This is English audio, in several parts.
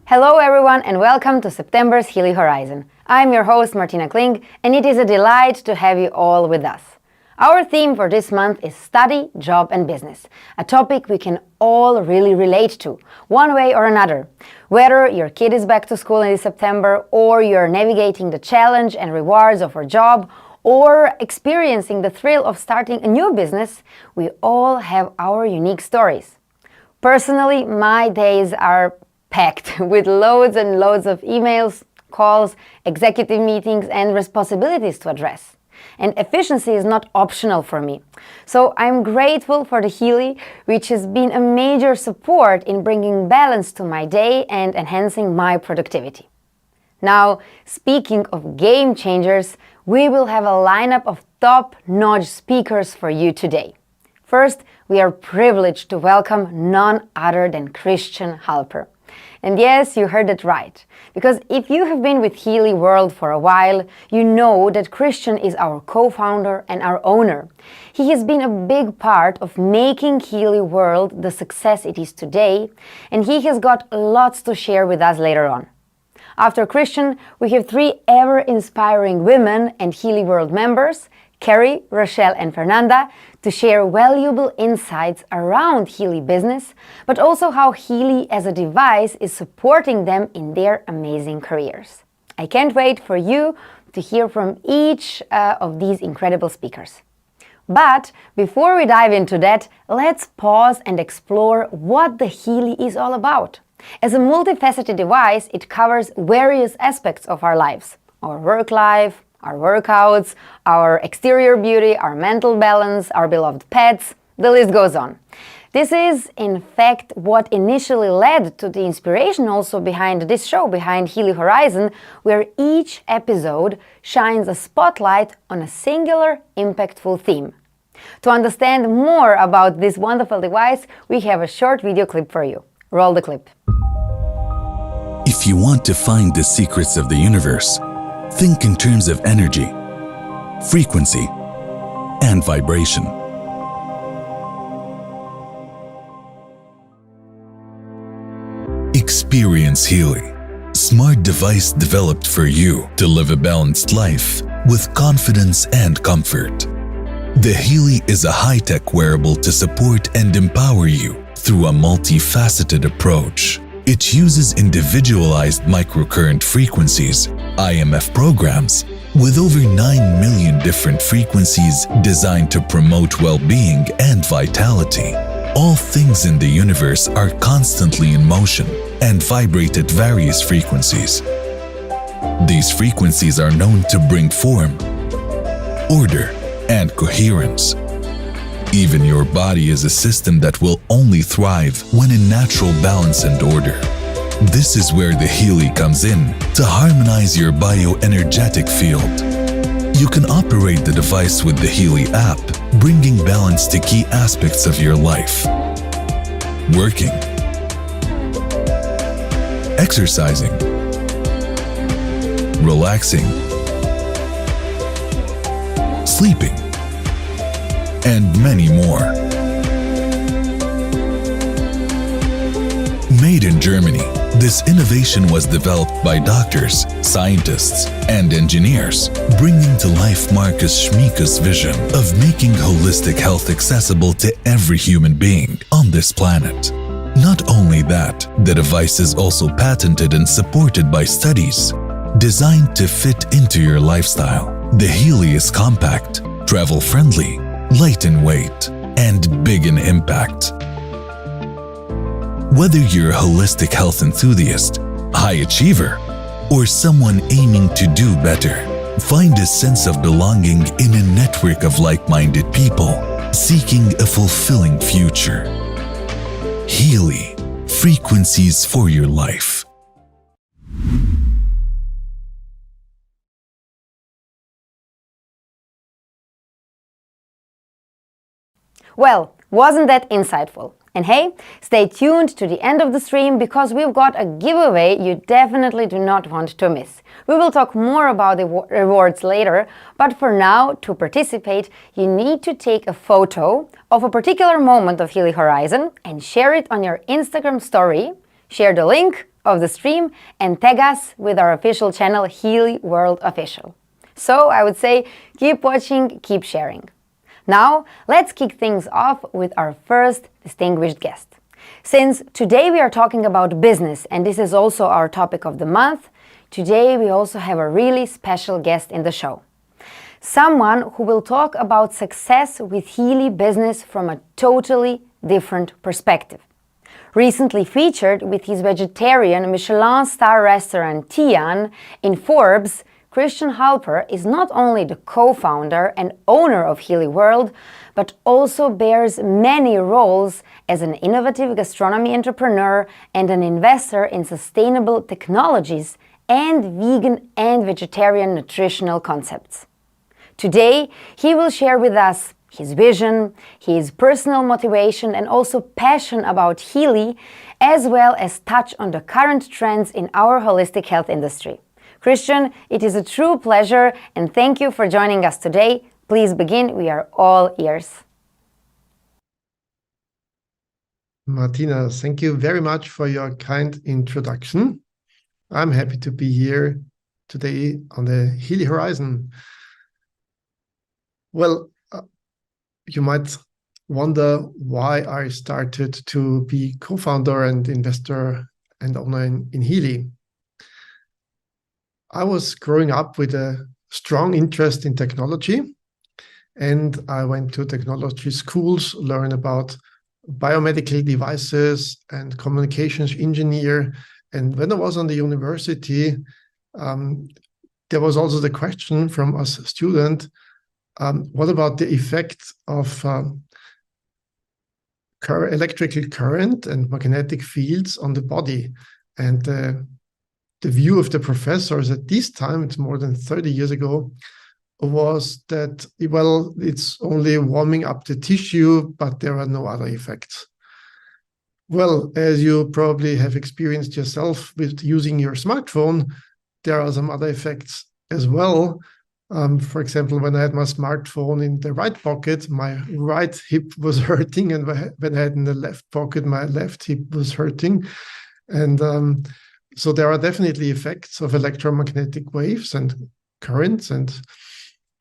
Hello everyone and welcome to September's Healy Horizon. I'm your host Martina Kling and it is a delight to have you all with us. Our theme for this month is study, job and business, a topic we can all really relate to, one way or another. Whether your kid is back to school in September or you're navigating the challenge and rewards of our job or experiencing the thrill of starting a new business, we all have our unique stories. Personally, my days are packed with loads and loads of emails, calls, executive meetings and responsibilities to address. And efficiency is not optional for me. So I'm grateful for the Healy, which has been a major support in bringing balance to my day and enhancing my productivity. Now, speaking of game changers, we will have a lineup of top-notch speakers for you today. First, we are privileged to welcome none other than Christian Halper. And yes, you heard it right, because if you have been with Healy World for a while, you know that Christian is our co-founder and our owner. He has been a big part of making Healy World the success it is today, and he has got lots to share with us later on. After Christian, we have three ever-inspiring women and Healy World members, Carrie, Rochelle and Fernanda, to share valuable insights around Healy business, but also how Healy as a device is supporting them in their amazing careers. I can't wait for you to hear from each of these incredible speakers. But before we dive into that, let's pause and explore what the Healy is all about. As a multifaceted device, it covers various aspects of our lives, our work life, our workouts, our exterior beauty, our mental balance, our beloved pets, the list goes on. This is, in fact, what initially led to the inspiration also behind this show, behind Healy Horizon, where each episode shines a spotlight on a singular, impactful theme. To understand more about this wonderful device, we have a short video clip for you. Roll the clip. If you want to find the secrets of the universe, think in terms of energy, frequency, and vibration. Experience Healy, smart device developed for you to live a balanced life with confidence and comfort. The Healy is a high-tech wearable to support and empower you through a multifaceted approach. It uses individualized microcurrent frequencies, IMF programs, with over 9 million different frequencies designed to promote well-being and vitality. All things in the universe are constantly in motion and vibrate at various frequencies. These frequencies are known to bring form, order, and coherence. Even your body is a system that will only thrive when in natural balance and order. This is where the Healy comes in to harmonize your bioenergetic field. You can operate the device with the Healy app, bringing balance to key aspects of your life. Working, exercising, relaxing, sleeping, and many more. Made in Germany, this innovation was developed by doctors, scientists, and engineers, bringing to life Marcus Schmieka's vision of making holistic health accessible to every human being on this planet. Not only that, the device is also patented and supported by studies designed to fit into your lifestyle. The Healy is compact, travel-friendly, light in weight, and big in impact. Whether you're a holistic health enthusiast, high achiever, or someone aiming to do better, find a sense of belonging in a network of like-minded people seeking a fulfilling future. Healy, frequencies for your life. Well, wasn't that insightful? And hey, stay tuned to the end of the stream because we've got a giveaway you definitely do not want to miss. We will talk more about the rewards later, but for now, to participate, you need to take a photo of a particular moment of Healy Horizon and share it on your Instagram story, share the link of the stream and tag us with our official channel, Healy World Official. So I would say keep watching, keep sharing. Now, let's kick things off with our first distinguished guest. Since today we are talking about business, and this is also our topic of the month, today we also have a really special guest in the show. Someone who will talk about success with Healy business from a totally different perspective. Recently featured with his vegetarian Michelin star restaurant Tian in Forbes, Christian Halper is not only the co-founder and owner of Healy World, but also bears many roles as an innovative gastronomy entrepreneur and an investor in sustainable technologies and vegan and vegetarian nutritional concepts. Today, he will share with us his vision, his personal motivation, and also passion about Healy, as well as touch on the current trends in our holistic health industry. Christian, it is a true pleasure, and thank you for joining us today. Please begin. We are all ears. Martina, thank you very much for your kind introduction. I'm happy to be here today on the Healy Horizon. Well, you might wonder why I started to be co-founder and investor and owner in Healy. I was growing up with a strong interest in technology, and I went to technology schools, learn about biomedical devices and communications engineer. And when I was on the university, there was also the question from us students, what about the effect of electrical current and magnetic fields on the body? And the view of the professors at this time, it's more than 30 years ago, was that, well, it's only warming up the tissue, but there are no other effects. Well, as you probably have experienced yourself with using your smartphone, there are some other effects as well. For example, when I had my smartphone in the right pocket, my right hip was hurting, and when I had in the left pocket, my left hip was hurting. And so there are definitely effects of electromagnetic waves and currents. And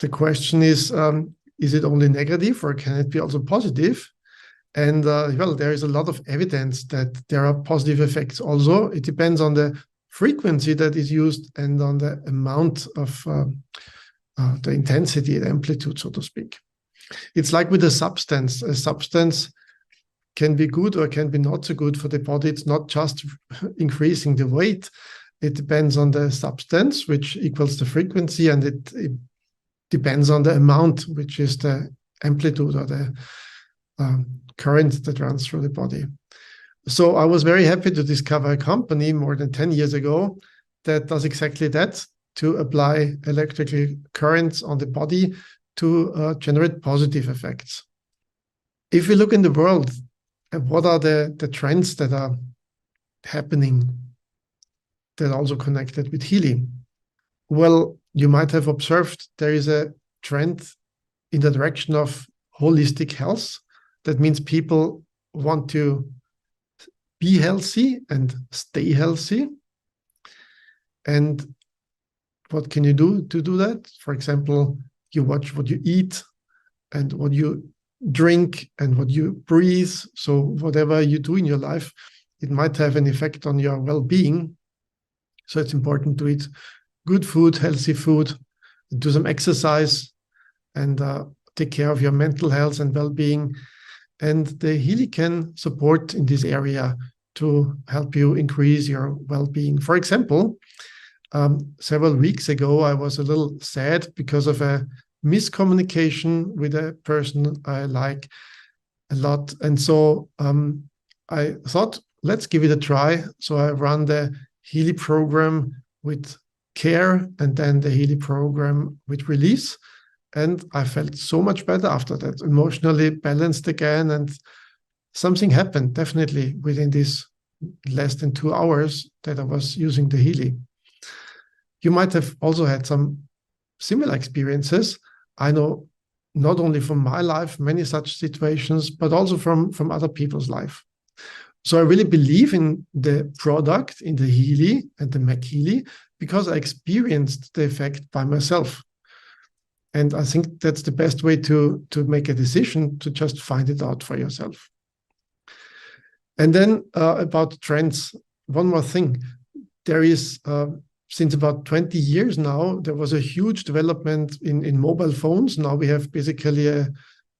the question is it only negative, or can it be also positive? And well, there is a lot of evidence that there are positive effects also. It depends on the frequency that is used and on the amount of the intensity, the amplitude, so to speak. It's like with a substance. A substance can be good or can be not so good for the body. It's not just increasing the weight. It depends on the substance, which equals the frequency, and it depends on the amount, which is the amplitude or the current that runs through the body. So I was very happy to discover a company more than 10 years ago that does exactly that, to apply electrical currents on the body to generate positive effects. If we look in the world, what are the trends that are happening that are also connected with Healy? Well, you might have observed there is a trend in the direction of holistic health. That means people want to be healthy and stay healthy. And what can you do to do that? For example, you watch what you eat and what you drink and what you breathe. So whatever you do in your life, it might have an effect on your well-being. So it's important to eat good food, healthy food, do some exercise, and take care of your mental health and well-being. And the Healy can support in this area to help you increase your well-being. For example, several weeks ago, I was a little sad because of a miscommunication with a person I like a lot. And so I thought, let's give it a try. So I run the Healy program with care and then the Healy program with release. And I felt so much better after that, emotionally balanced again. And something happened definitely within this less than 2 hours that I was using the Healy. You might have also had some similar experiences. I know not only from my life, many such situations, but also from other people's life. So I really believe in the product, in the Healy and the myhealy, because I experienced the effect by myself. And I think that's the best way to make a decision, to just find it out for yourself. And then about trends, one more thing. There is, since about 20 years now, there was a huge development in mobile phones. Now we have basically a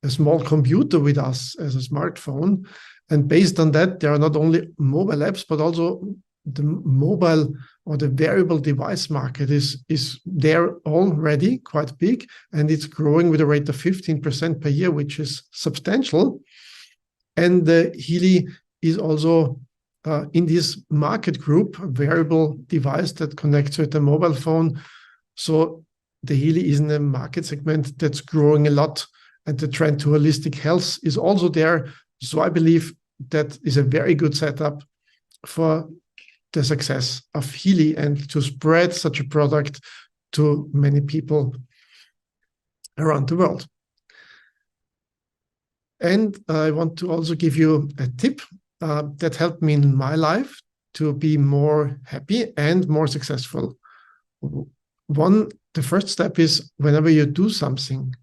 small computer with us as a smartphone. And based on that, there are not only mobile apps, but also the mobile or the wearable device market is there already quite big, and it's growing with a rate of 15% per year, which is substantial. And the Healy is also in this market group, a wearable device that connects with a mobile phone. So the Healy is in a market segment that's growing a lot, and the trend to holistic health is also there. So I believe that is a very good setup for the success of Healy and to spread such a product to many people around the world. And I want to also give you a tip that helped me in my life to be more happy and more successful. The first step is whenever you do something,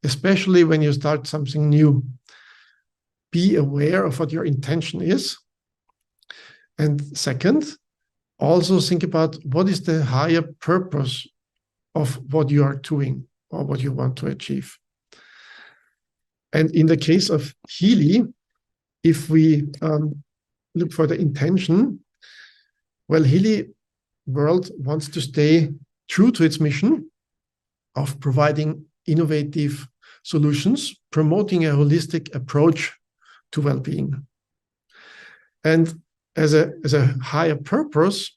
especially when you start something new, be aware of what your intention is. And second, also think about what is the higher purpose of what you are doing or what you want to achieve. And in the case of Healy, if we look for the intention, well, Healy World wants to stay true to its mission of providing innovative solutions, promoting a holistic approach to well-being. And as a higher purpose,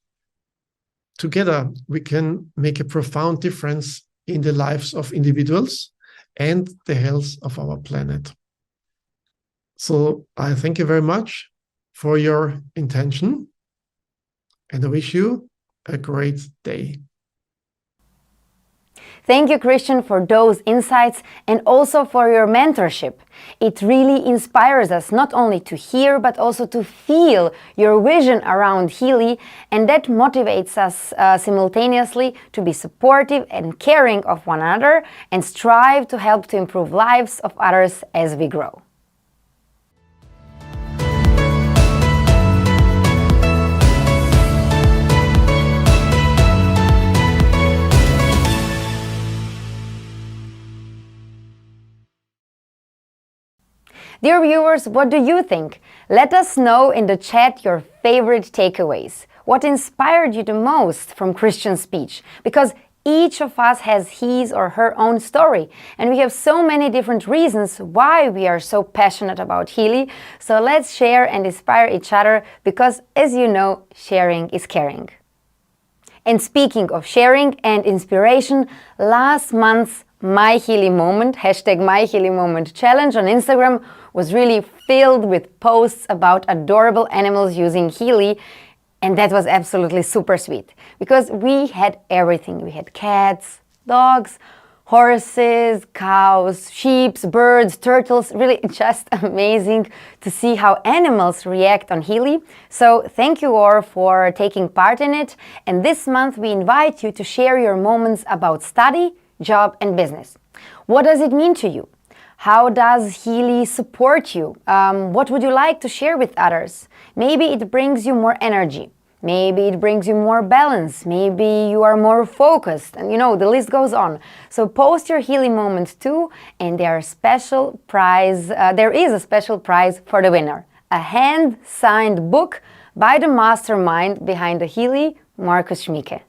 together we can make a profound difference in the lives of individuals and the health of our planet. So I thank you very much for your intention, and I wish you a great day. Thank you, Christian, for those insights and also for your mentorship. It really inspires us not only to hear, but also to feel your vision around Healy, and that motivates us simultaneously to be supportive and caring of one another and strive to help to improve lives of others as we grow. Dear viewers, what do you think? Let us know in the chat your favorite takeaways. What inspired you the most from Christian's speech? Because each of us has his or her own story, and we have so many different reasons why we are so passionate about Healy. So let's share and inspire each other, because as you know, sharing is caring. And speaking of sharing and inspiration, last month's myhealymoment, #myhealymoment challenge on Instagram was really filled with posts about adorable animals using Healy, and that was absolutely super sweet, because we had everything. We had cats, dogs, horses, cows, sheep, birds, turtles. Really just amazing to see how animals react on Healy. So thank you all for taking part in it, and this month we invite you to share your moments about study, job and business. What does it mean to you? How does Healy support you? What would you like to share with others? Maybe it brings you more energy. Maybe it brings you more balance. Maybe you are more focused. And you know, the list goes on. So post your Healy moments too, and there is a special prize for the winner. A hand-signed book by the mastermind behind the Healy, Markus Schmieke.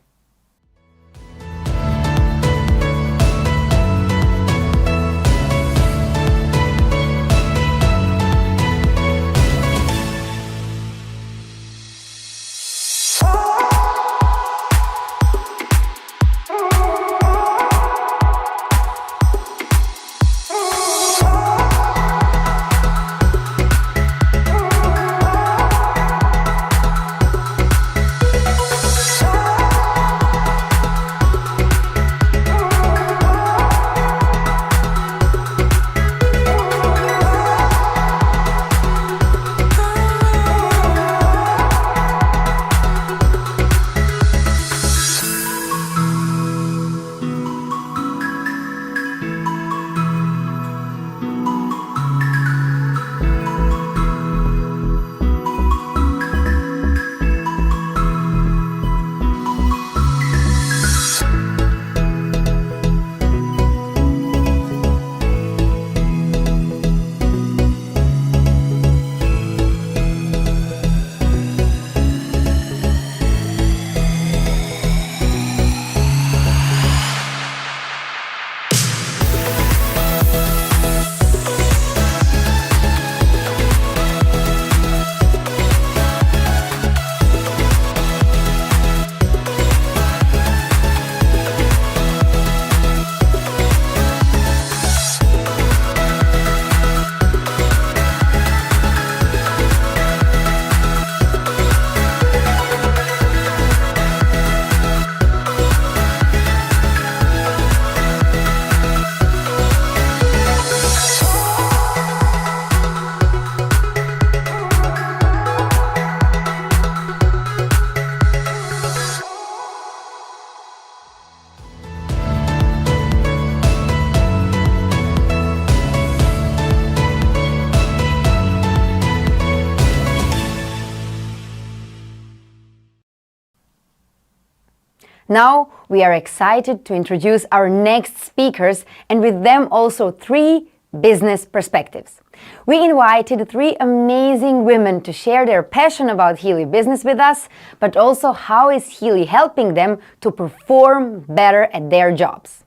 Now we are excited to introduce our next speakers, and with them also 3 business perspectives. We invited 3 amazing women to share their passion about Healy business with us, but also how is Healy helping them to perform better at their jobs.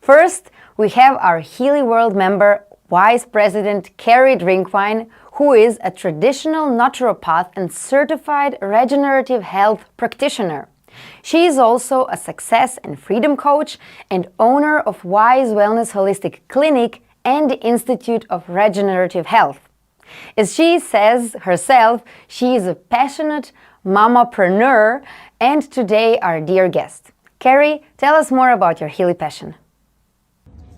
First, we have our Healy World member, Vice President Carrie Drinkwine, who is a traditional naturopath and certified regenerative health practitioner. She is also a success and freedom coach and owner of Wise Wellness Holistic Clinic and the Institute of Regenerative Health. As she says herself, she is a passionate mamapreneur, and today our dear guest. Carrie, tell us more about your Healy passion.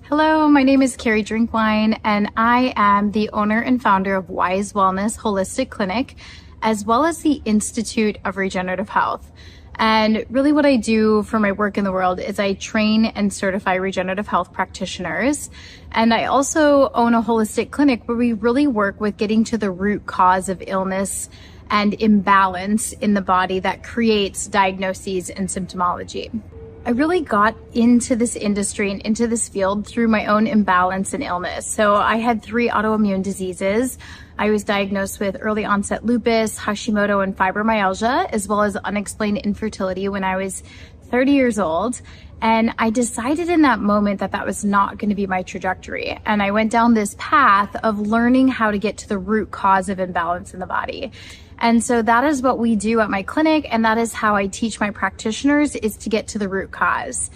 Hello, my name is Carrie Drinkwine, and I am the owner and founder of Wise Wellness Holistic Clinic, as well as the Institute of Regenerative Health. And really what I do for my work in the world is I train and certify regenerative health practitioners. And I also own a holistic clinic where we really work with getting to the root cause of illness and imbalance in the body that creates diagnoses and symptomology. I really got into this industry and into this field through my own imbalance and illness. So I had 3 autoimmune diseases. I was diagnosed with early onset lupus, Hashimoto, and fibromyalgia, as well as unexplained infertility when I was 30 years old. And I decided in that moment that that was not going to be my trajectory. And I went down this path of learning how to get to the root cause of imbalance in the body. And so that is what we do at my clinic, and that is how I teach my practitioners, is to get to the root cause.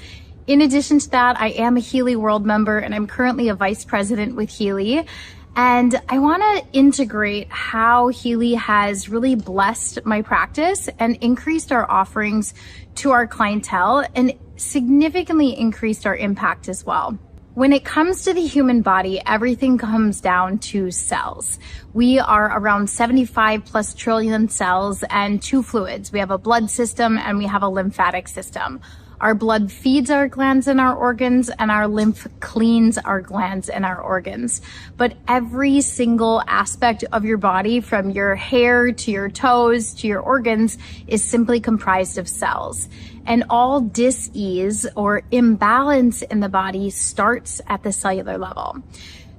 In addition to that, I am a Healy World member, and I'm currently a vice president with Healy. And I want to integrate how Healy has really blessed my practice and increased our offerings to our clientele and significantly increased our impact as well. When it comes to the human body, everything comes down to cells. We are around 75 plus trillion cells and 2 fluids. We have a blood system and we have a lymphatic system. Our blood feeds our glands and our organs, and our lymph cleans our glands and our organs. But every single aspect of your body, from your hair to your toes to your organs, is simply comprised of cells. And all dis-ease or imbalance in the body starts at the cellular level.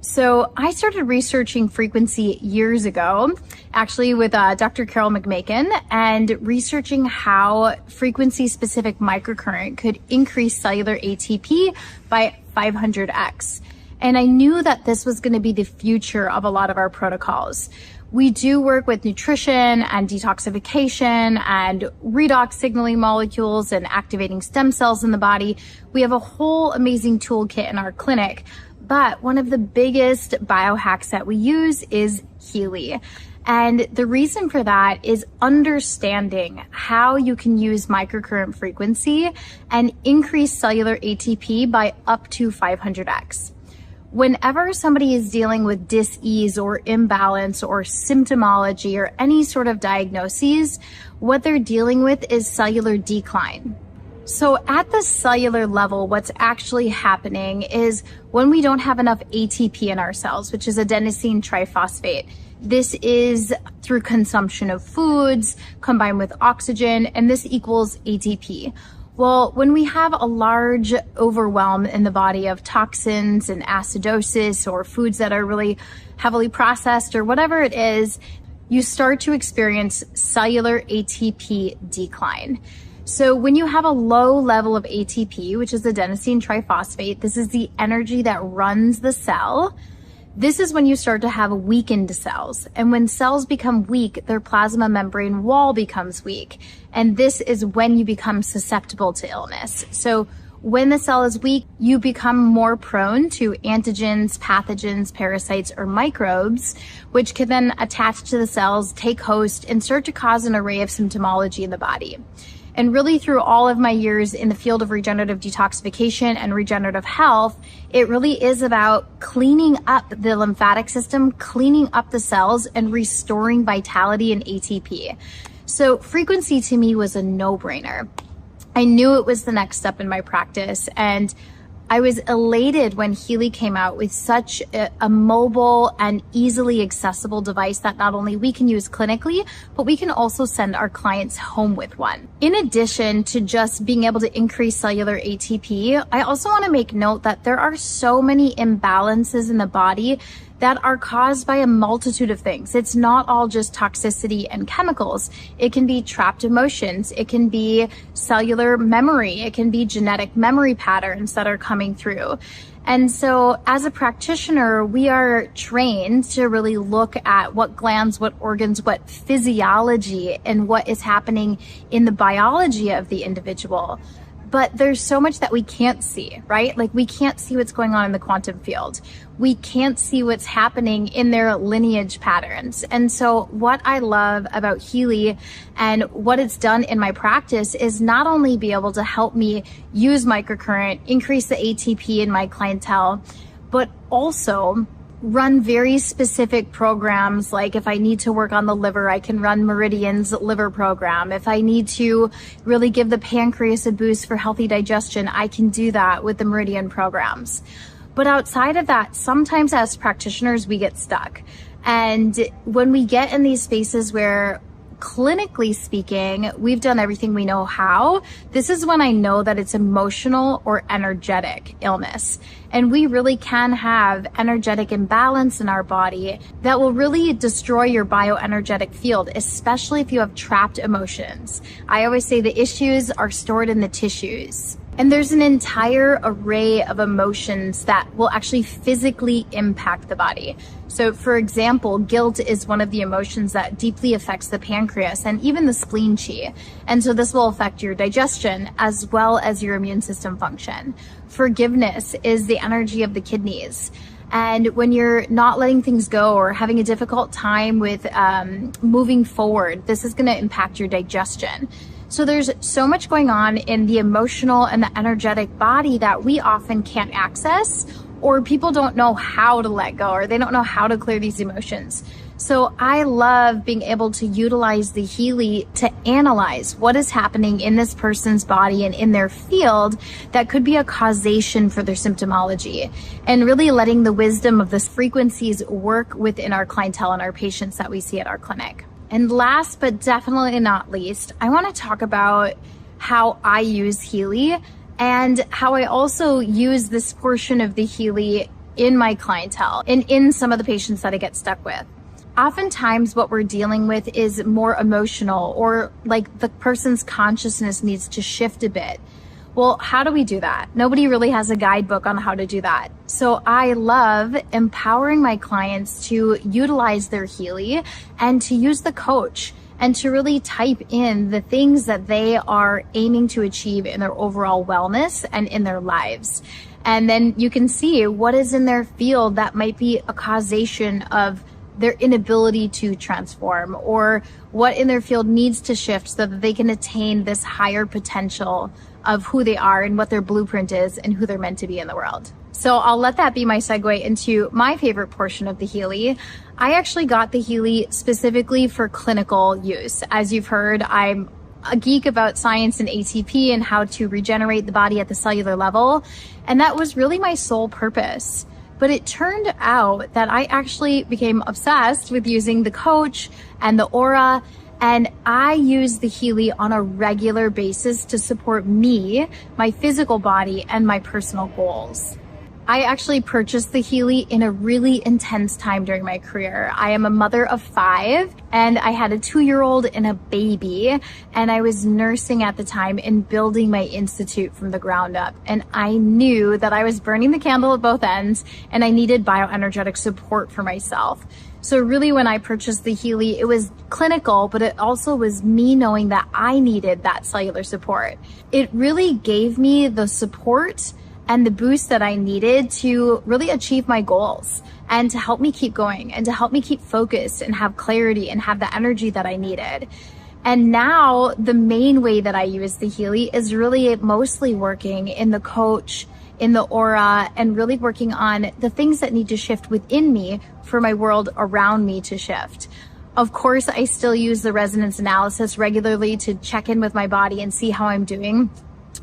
So I started researching frequency years ago, actually with Dr. Carol McMakin, and researching how frequency-specific microcurrent could increase cellular ATP by 500x. And I knew that this was going to be the future of a lot of our protocols. We do work with nutrition and detoxification and redox signaling molecules and activating stem cells in the body. We have a whole amazing toolkit in our clinic. But one of the biggest biohacks that we use is Healy. And the reason for that is understanding how you can use microcurrent frequency and increase cellular ATP by up to 500x. Whenever somebody is dealing with dis-ease or imbalance or symptomology or any sort of diagnoses, what they're dealing with is cellular decline. So at the cellular level, what's actually happening is when we don't have enough ATP in our cells, which is adenosine triphosphate, this is through consumption of foods combined with oxygen, and this equals ATP. Well, when we have a large overwhelm in the body of toxins and acidosis or foods that are really heavily processed or whatever it is, you start to experience cellular ATP decline. So when you have a low level of ATP, which is adenosine triphosphate, this is the energy that runs the cell. This is when you start to have weakened cells. And when cells become weak, their plasma membrane wall becomes weak. And this is when you become susceptible to illness. So when the cell is weak, you become more prone to antigens, pathogens, parasites, or microbes, which can then attach to the cells, take host, and start to cause an array of symptomology in the body. And really through all of my years in the field of regenerative detoxification and regenerative health, it really is about cleaning up the lymphatic system, cleaning up the cells, and restoring vitality and ATP. So frequency to me was a no-brainer. I knew it was the next step in my practice. And I was elated when Healy came out with such a mobile and easily accessible device that not only we can use clinically, but we can also send our clients home with one. In addition to just being able to increase cellular ATP, I also want to make note that there are so many imbalances in the body that are caused by a multitude of things. It's not all just toxicity and chemicals. It can be trapped emotions. It can be cellular memory. It can be genetic memory patterns that are coming through. And so as a practitioner, we are trained to really look at what glands, what organs, what physiology, and what is happening in the biology of the individual. But there's so much that we can't see, right? Like we can't see what's going on in the quantum field. We can't see what's happening in their lineage patterns. And so what I love about Healy and what it's done in my practice is not only be able to help me use microcurrent, increase the ATP in my clientele, but also run very specific programs. Like if I need to work on the liver, I can run Meridian's liver program. If I need to really give the pancreas a boost for healthy digestion, I can do that with the Meridian programs. But outside of that, sometimes as practitioners, we get stuck. And when we get in these spaces where clinically speaking, we've done everything we know how, this is when I know that it's emotional or energetic illness. And we really can have energetic imbalance in our body that will really destroy your bioenergetic field, especially if you have trapped emotions. I always say the issues are stored in the tissues. And there's an entire array of emotions that will actually physically impact the body. So for example, guilt is one of the emotions that deeply affects the pancreas and even the spleen chi. And so this will affect your digestion as well as your immune system function. Forgiveness is the energy of the kidneys. And when you're not letting things go or having a difficult time with moving forward, this is going to impact your digestion. So there's so much going on in the emotional and the energetic body that we often can't access, or people don't know how to let go, or they don't know how to clear these emotions. So I love being able to utilize the Healy to analyze what is happening in this person's body and in their field that could be a causation for their symptomology, and really letting the wisdom of these frequencies work within our clientele and our patients that we see at our clinic. And last but definitely not least, I want to talk about how I use Healy and how I also use this portion of the Healy in my clientele and in some of the patients that I get stuck with. Oftentimes what we're dealing with is more emotional, or like the person's consciousness needs to shift a bit. Well, how do we do that? Nobody really has a guidebook on how to do that. So I love empowering my clients to utilize their Healy and to use the coach and to really type in the things that they are aiming to achieve in their overall wellness and in their lives. And then you can see what is in their field that might be a causation of their inability to transform, or what in their field needs to shift so that they can attain this higher potential of who they are and what their blueprint is and who they're meant to be in the world. So I'll let that be my segue into my favorite portion of the Healy. I actually got the Healy specifically for clinical use. As you've heard, I'm a geek about science and ATP and how to regenerate the body at the cellular level. And that was really my sole purpose. But it turned out that I actually became obsessed with using the coach and the aura, and I use the Healy on a regular basis to support me, my physical body, and my personal goals. I actually purchased the Healy in a really intense time during my career. I am a mother of 5, and I had a 2-year-old and a baby, and I was nursing at the time and building my institute from the ground up. And I knew that I was burning the candle at both ends, and I needed bioenergetic support for myself. So really when I purchased the Healy, it was clinical, but it also was me knowing that I needed that cellular support. It really gave me the support and the boost that I needed to really achieve my goals and to help me keep going and to help me keep focused and have clarity and have the energy that I needed. And now the main way that I use the Healy is really mostly working in the coach, in the aura, and really working on the things that need to shift within me for my world around me to shift. Of course, I still use the resonance analysis regularly to check in with my body and see how I'm doing.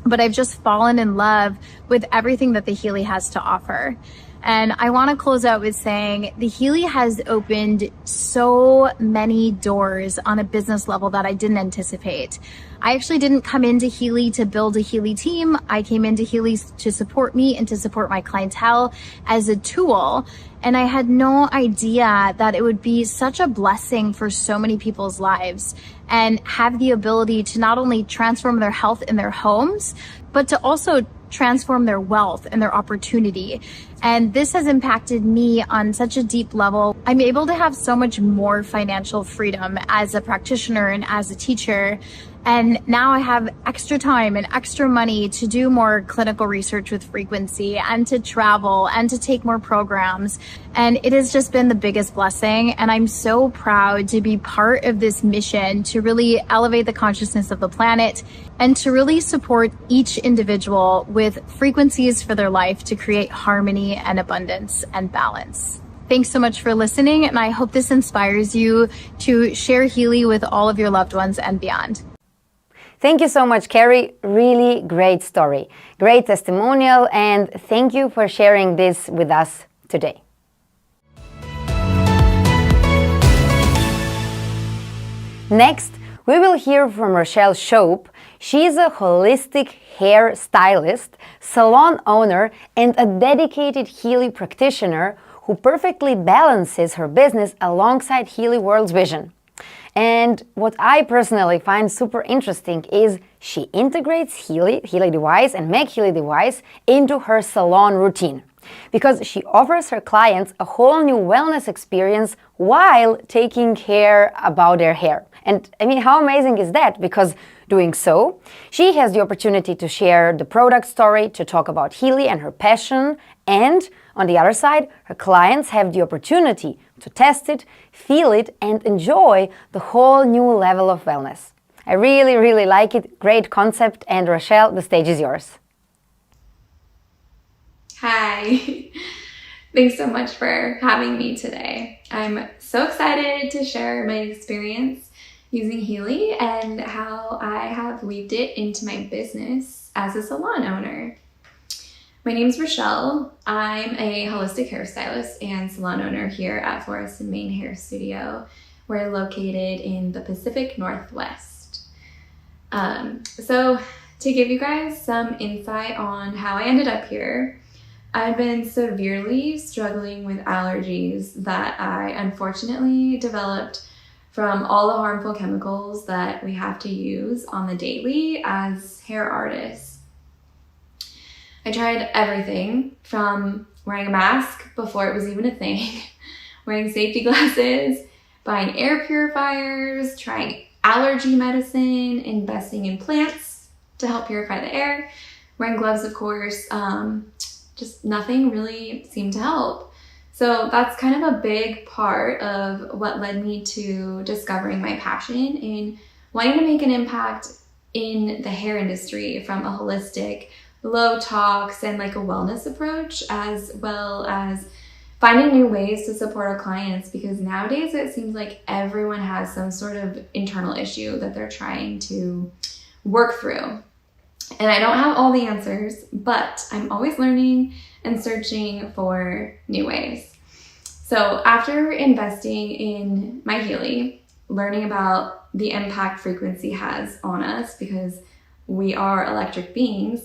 but I've just fallen in love with everything that the Healy has to offer. And I want to close out with saying the Healy has opened so many doors on a business level that I didn't anticipate. I actually didn't come into Healy to build a Healy team. I came into Healy to support me and to support my clientele as a tool. And I had no idea that it would be such a blessing for so many people's lives and have the ability to not only transform their health in their homes, but to also transform their wealth and their opportunity. And this has impacted me on such a deep level. I'm able to have so much more financial freedom as a practitioner and as a teacher. And now I have extra time and extra money to do more clinical research with frequency and to travel and to take more programs. And it has just been the biggest blessing. And I'm so proud to be part of this mission to really elevate the consciousness of the planet and to really support each individual with frequencies for their life to create harmony and abundance and balance. Thanks so much for listening. And I hope this inspires you to share Healy with all of your loved ones and beyond. Thank you so much, Carrie. Really great story, great testimonial, and thank you for sharing this with us today. Next, we will hear from Rochelle Shope. She's a holistic hair stylist, salon owner, and a dedicated Healy practitioner who perfectly balances her business alongside Healy World's vision. And what I personally find super interesting is she integrates Healy device and Make Healy device into her salon routine, because she offers her clients a whole new wellness experience while taking care about their hair. And I mean, how amazing is that? Because doing so, she has the opportunity to share the product story, to talk about Healy and her passion, and on the other side, her clients have the opportunity to test it, feel it, and enjoy the whole new level of wellness. I really, really like it. Great concept. And Rochelle, the stage is yours. Hi. Thanks so much for having me today. I'm so excited to share my experience using Healy and how I have weaved it into my business as a salon owner. My name is Rochelle. I'm a holistic hairstylist and salon owner here at Forest and Main Hair Studio. We're located in the Pacific Northwest. So to give you guys some insight on how I ended up here, I've been severely struggling with allergies that I unfortunately developed from all the harmful chemicals that we have to use on the daily as hair artists. I tried everything from wearing a mask before it was even a thing, wearing safety glasses, buying air purifiers, trying allergy medicine, investing in plants to help purify the air, wearing gloves, of course. Just nothing really seemed to help. So that's kind of a big part of what led me to discovering my passion in wanting to make an impact in the hair industry from a holistic, low tox and like a wellness approach, as well as finding new ways to support our clients, because nowadays it seems like everyone has some sort of internal issue that they're trying to work through. And I don't have all the answers, but I'm always learning and searching for new ways. So after investing in my Healy, learning about the impact frequency has on us, because we are electric beings,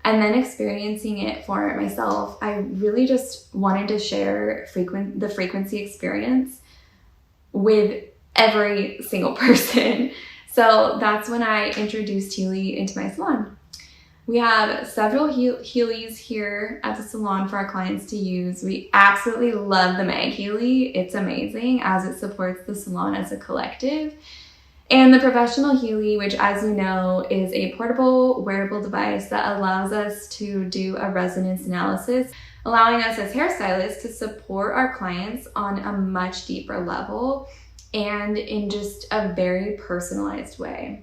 and then experiencing it for myself, I really just wanted to share the frequency experience with every single person. So that's when I introduced Healy into my salon. We have several Healys here at the salon for our clients to use. We absolutely love the Meg Healy. It's amazing as it supports the salon as a collective. And the professional Healy, which, as you know, is a portable wearable device that allows us to do a resonance analysis, allowing us as hairstylists to support our clients on a much deeper level and in just a very personalized way.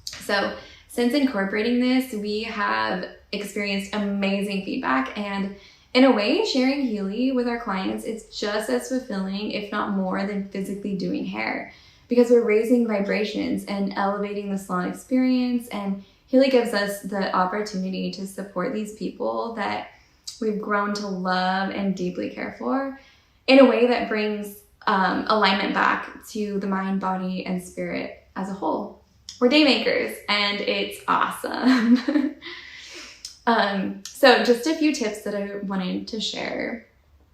So since incorporating this, we have experienced amazing feedback, and in a way, sharing Healy with our clients is just as fulfilling, if not more, than physically doing hair, because we're raising vibrations and elevating the salon experience and Healy gives us the opportunity to support these people that we've grown to love and deeply care for in a way that brings alignment back to the mind, body, and spirit as a whole. We're day makers, and it's awesome. So just a few tips that I wanted to share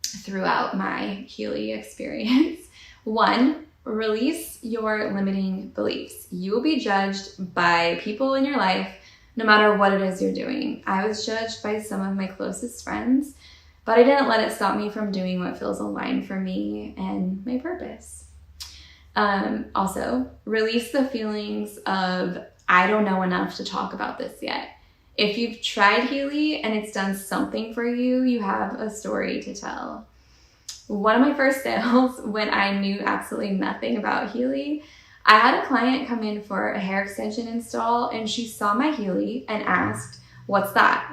throughout my Healy experience. 1, release your limiting beliefs. You will be judged by people in your life no matter what it is you're doing. I was judged by some of my closest friends, but I didn't let it stop me from doing what feels aligned for me and my purpose. Also, release the feelings of, I don't know enough to talk about this yet. If you've tried Healy and it's done something for you, you have a story to tell. One of my first sales, when I knew absolutely nothing about Healy, I had a client come in for a hair extension install, and she saw my Healy and asked, "What's that?"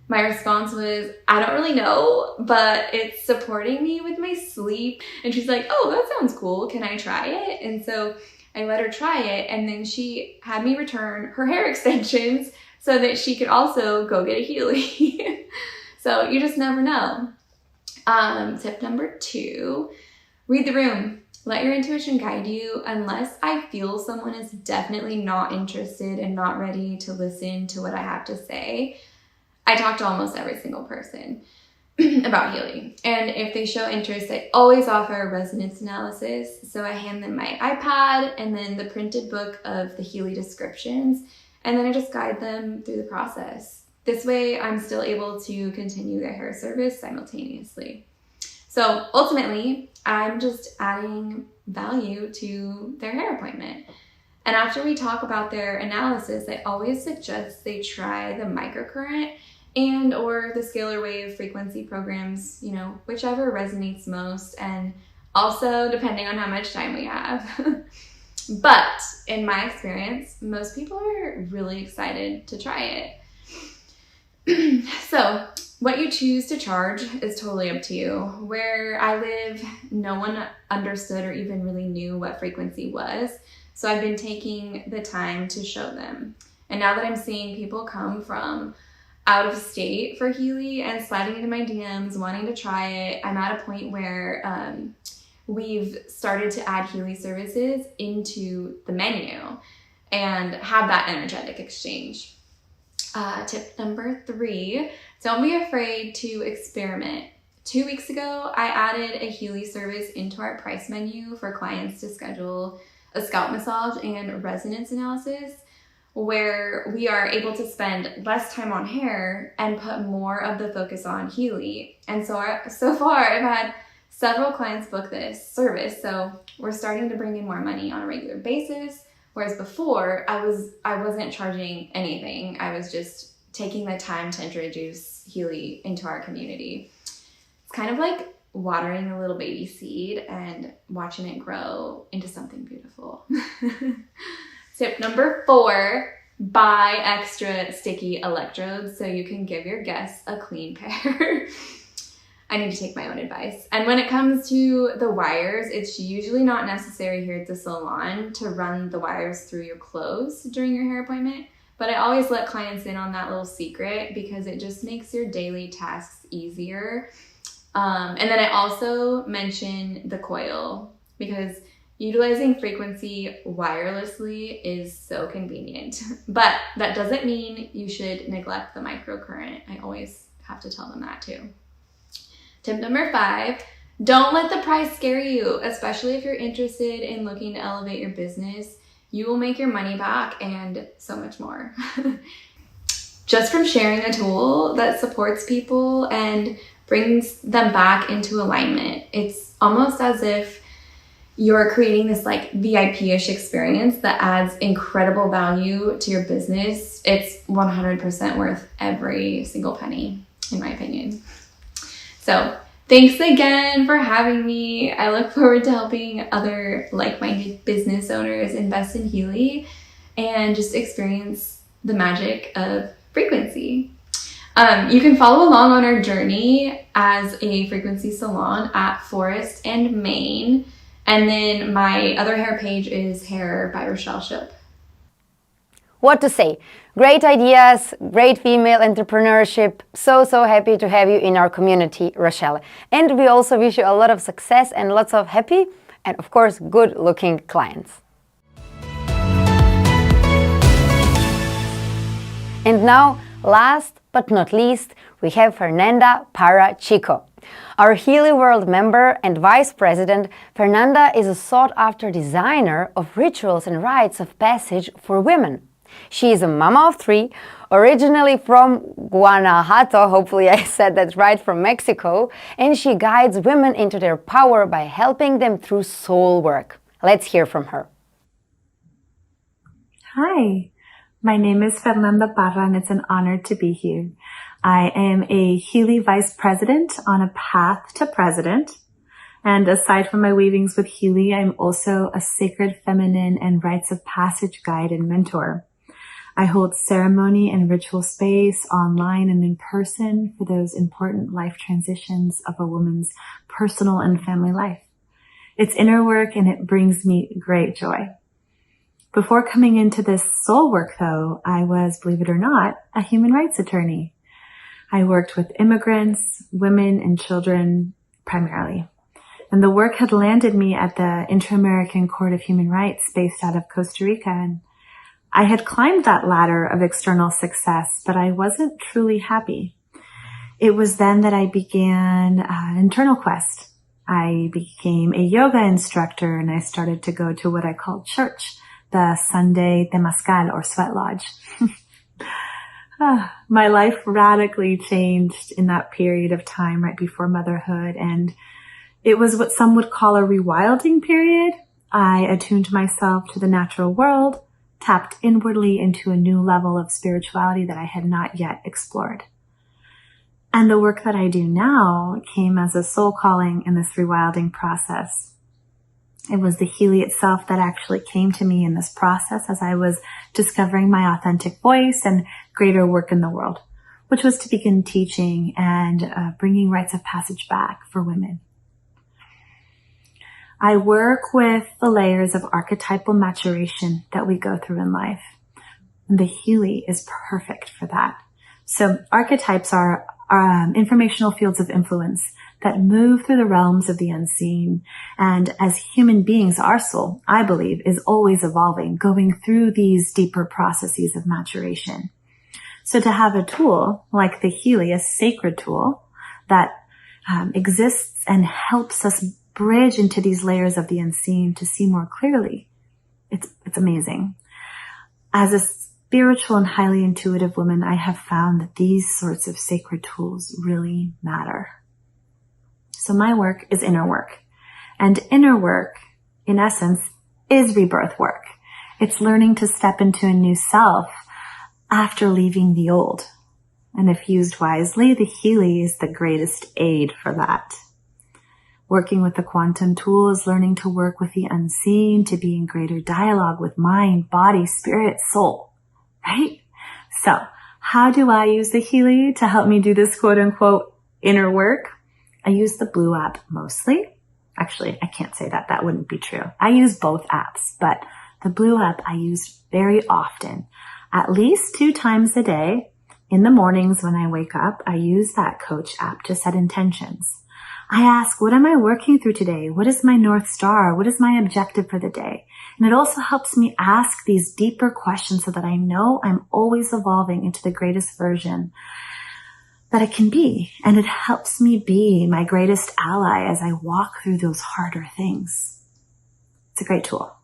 My response was, "I don't really know, but it's supporting me with my sleep." And she's like, "Oh, that sounds cool. Can I try it?" And so I let her try it, and then she had me return her hair extensions so that she could also go get a Healy. So you just never know. Tip number 2, read the room. Let your intuition guide you. Unless I feel someone is definitely not interested and not ready to listen to what I have to say, I talk to almost every single person about Healy. And if they show interest, I always offer a resonance analysis. So I hand them my iPad and then the printed book of the Healy descriptions, and then I just guide them through the process. This way, I'm still able to continue their hair service simultaneously. So ultimately, I'm just adding value to their hair appointment. And after we talk about their analysis, I always suggest they try the microcurrent and or the scalar wave frequency programs, whichever resonates most, and also depending on how much time we have. But in my experience, most people are really excited to try it. So what you choose to charge is totally up to you. Where I live, no one understood or even really knew what frequency was. So I've been taking the time to show them. And now that I'm seeing people come from out of state for Healy and sliding into my DMs, wanting to try it, I'm at a point where we've started to add Healy services into the menu and have that energetic exchange. Tip number 3, don't be afraid to experiment. 2 weeks ago, I added a Healy service into our price menu for clients to schedule a scalp massage and resonance analysis, where we are able to spend less time on hair and put more of the focus on Healy. And so far, I've had several clients book this service, so we're starting to bring in more money on a regular basis. Whereas before, I wasn't charging anything. I was just taking the time to introduce Healy into our community. It's kind of like watering a little baby seed and watching it grow into something beautiful. Tip number 4, buy extra sticky electrodes so you can give your guests a clean pair. I need to take my own advice. And when it comes to the wires, it's usually not necessary here at the salon to run the wires through your clothes during your hair appointment. But I always let clients in on that little secret because it just makes your daily tasks easier. And then I also mention the coil because utilizing frequency wirelessly is so convenient. But that doesn't mean you should neglect the microcurrent. I always have to tell them that too. Tip number 5, don't let the price scare you, especially if you're interested in looking to elevate your business. You will make your money back and so much more. Just from sharing a tool that supports people and brings them back into alignment, it's almost as if you're creating this like VIP-ish experience that adds incredible value to your business. It's 100% worth every single penny, in my opinion. So thanks again for having me. I look forward to helping other like-minded business owners invest in Healy and just experience the magic of frequency. You can follow along on our journey as a frequency salon at Forest and Maine. And then my other hair page is Hair by Rochelle Shope. What to say? Great ideas, great female entrepreneurship. So happy to have you in our community, Rochelle. And we also wish you a lot of success and lots of happy and, of course, good-looking clients. And now, last but not least, we have Fernanda Parra-Chico. Our Healy World member and vice president, Fernanda is a sought-after designer of rituals and rites of passage for women. She is a mama of 3, originally from Guanajuato, hopefully I said that right, from Mexico, and she guides women into their power by helping them through soul work. Let's hear from her. Hi, my name is Fernanda Parra and it's an honor to be here. I am a Healy Vice President on a path to President. And aside from my weavings with Healy, I'm also a sacred feminine and rites of passage guide and mentor. I hold ceremony and ritual space online and in person for those important life transitions of a woman's personal and family life. It's inner work and it brings me great joy. Before coming into this soul work, though, I was, believe it or not, a human rights attorney. I worked with immigrants, women, and children primarily. And the work had landed me at the Inter-American Court of Human Rights based out of Costa Rica. And I had climbed that ladder of external success, but I wasn't truly happy. It was then that I began an internal quest. I became a yoga instructor and I started to go to what I call church, the Sunday Temazcal or sweat lodge. My life radically changed in that period of time right before motherhood, and it was what some would call a rewilding period. I attuned myself to the natural world, tapped inwardly into a new level of spirituality that I had not yet explored. And the work that I do now came as a soul calling in this rewilding process. It was the Healy itself that actually came to me in this process as I was discovering my authentic voice and greater work in the world, which was to begin teaching and bringing rites of passage back for women. I work with the layers of archetypal maturation that we go through in life. And the Healy is perfect for that. So archetypes are informational fields of influence that move through the realms of the unseen. And as human beings, our soul, I believe, is always evolving, going through these deeper processes of maturation. So to have a tool like the Healy, a sacred tool that exists and helps us bridge into these layers of the unseen to see more clearly, it's amazing. As a spiritual and highly intuitive woman, I have found that these sorts of sacred tools really matter. So my work is inner work. And inner work, in essence, is rebirth work. It's learning to step into a new self after leaving the old. And if used wisely, the Healy is the greatest aid for that. Working with the quantum tool is learning to work with the unseen, to be in greater dialogue with mind, body, spirit, soul, right? So how do I use the Healy to help me do this quote unquote inner work? I use the Blue app mostly. Actually, I can't say that. That wouldn't be true. I use both apps, but the Blue app I use very often, at least 2 times a day. In the mornings when I wake up, I use that coach app to set intentions. I ask, what am I working through today? What is my North Star? What is my objective for the day? And it also helps me ask these deeper questions so that I know I'm always evolving into the greatest version that I can be. And it helps me be my greatest ally as I walk through those harder things. It's a great tool.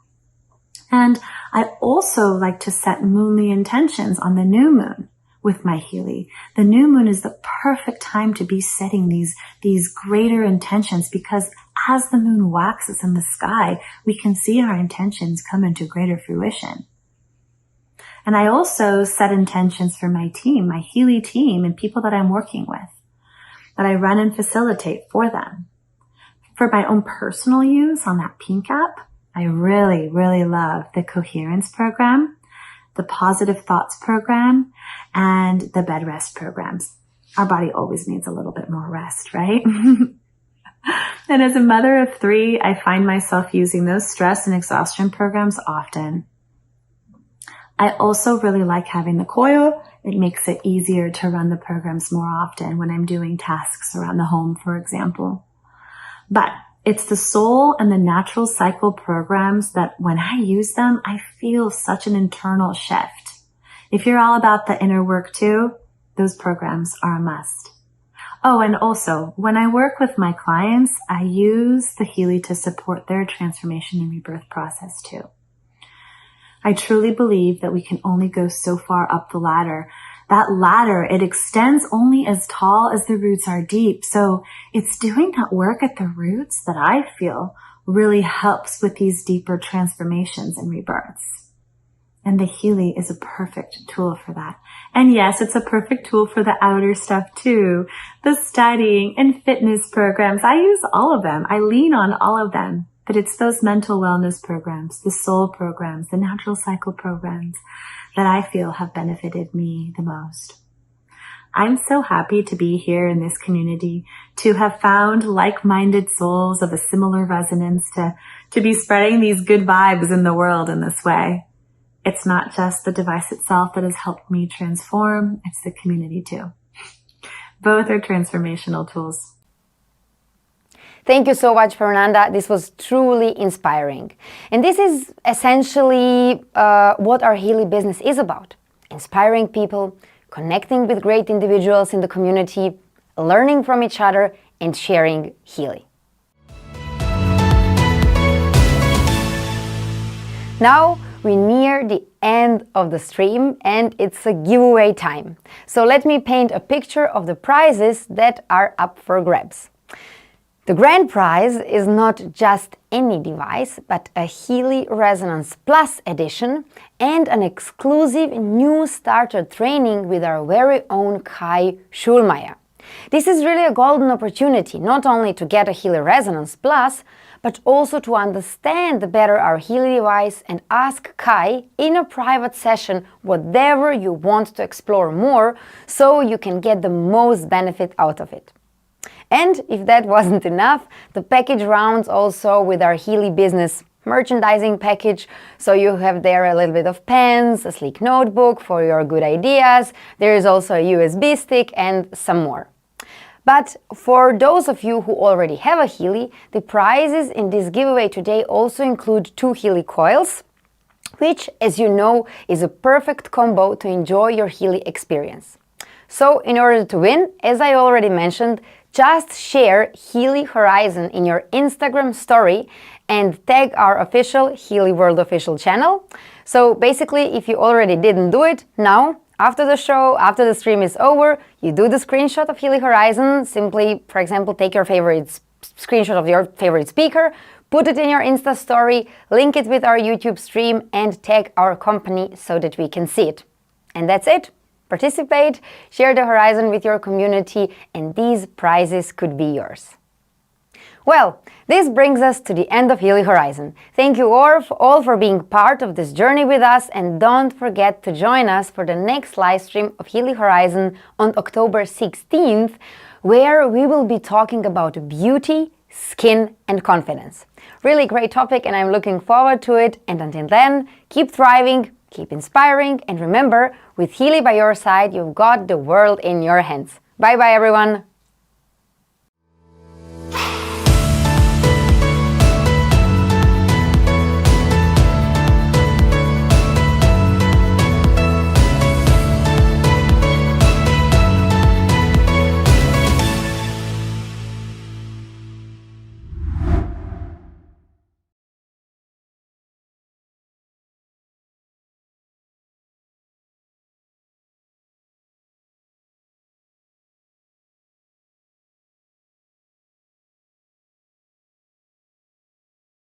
And I also like to set moonly intentions on the new moon with my Healy. The new moon is the perfect time to be setting these greater intentions, because as the moon waxes in the sky, we can see our intentions come into greater fruition. And I also set intentions for my team, my Healy team, and people that I'm working with, that I run and facilitate for them. For my own personal use on that pink app, I really, really love the Coherence program, the Positive Thoughts program, and the Bed Rest programs. Our body always needs a little bit more rest, right? And as a mother of 3, I find myself using those stress and exhaustion programs often. I also really like having the coil. It makes it easier to run the programs more often when I'm doing tasks around the home, for example. But it's the soul and the natural cycle programs that when I use them, I feel such an internal shift. If you're all about the inner work too, those programs are a must. Oh, and also, when I work with my clients, I use the Healy to support their transformation and rebirth process too. I truly believe that we can only go so far up the ladder. That ladder, it extends only as tall as the roots are deep. So it's doing that work at the roots that I feel really helps with these deeper transformations and rebirths. And the Healy is a perfect tool for that. And yes, it's a perfect tool for the outer stuff too. The studying and fitness programs. I use all of them. I lean on all of them. But it's those mental wellness programs, the soul programs, the natural cycle programs that I feel have benefited me the most. I'm so happy to be here in this community, to have found like-minded souls of a similar resonance, to be spreading these good vibes in the world in this way. It's not just the device itself that has helped me transform, it's the community too. Both are transformational tools. Thank you so much, Fernanda. This was truly inspiring. And this is essentially what our Healy business is about. Inspiring people, connecting with great individuals in the community, learning from each other, and sharing Healy. Now we near the end of the stream and it's a giveaway time. So let me paint a picture of the prizes that are up for grabs. The grand prize is not just any device, but a Healy Resonance Plus edition and an exclusive new starter training with our very own Kai Schulmeier. This is really a golden opportunity, not only to get a Healy Resonance Plus, but also to understand better our Healy device and ask Kai in a private session whatever you want to explore more so you can get the most benefit out of it. And if that wasn't enough, the package rounds also with our Healy business merchandising package. So you have there a little bit of pens, a sleek notebook for your good ideas. There is also a USB stick and some more. But for those of you who already have a Healy, the prizes in this giveaway today also include 2 Healy coils, which, as you know, is a perfect combo to enjoy your Healy experience. So in order to win, as I already mentioned, just share Healy Horizon in your Instagram story and tag our official Healy World official channel. So basically, if you already didn't do it, now, after the show, after the stream is over, you do the screenshot of Healy Horizon. Simply, for example, take your favorite screenshot of your favorite speaker, put it in your Insta story, link it with our YouTube stream, and tag our company so that we can see it. And that's it. Participate, share the Horizon with your community, and these prizes could be yours. Well, this brings us to the end of Healy Horizon. Thank you all for being part of this journey with us, and don't forget to join us for the next live stream of Healy Horizon on October 16th, where we will be talking about beauty, skin, and confidence. Really great topic, and I'm looking forward to it. And until then, keep thriving, keep inspiring, and remember, with Healy by your side, you've got the world in your hands. Bye-bye, everyone.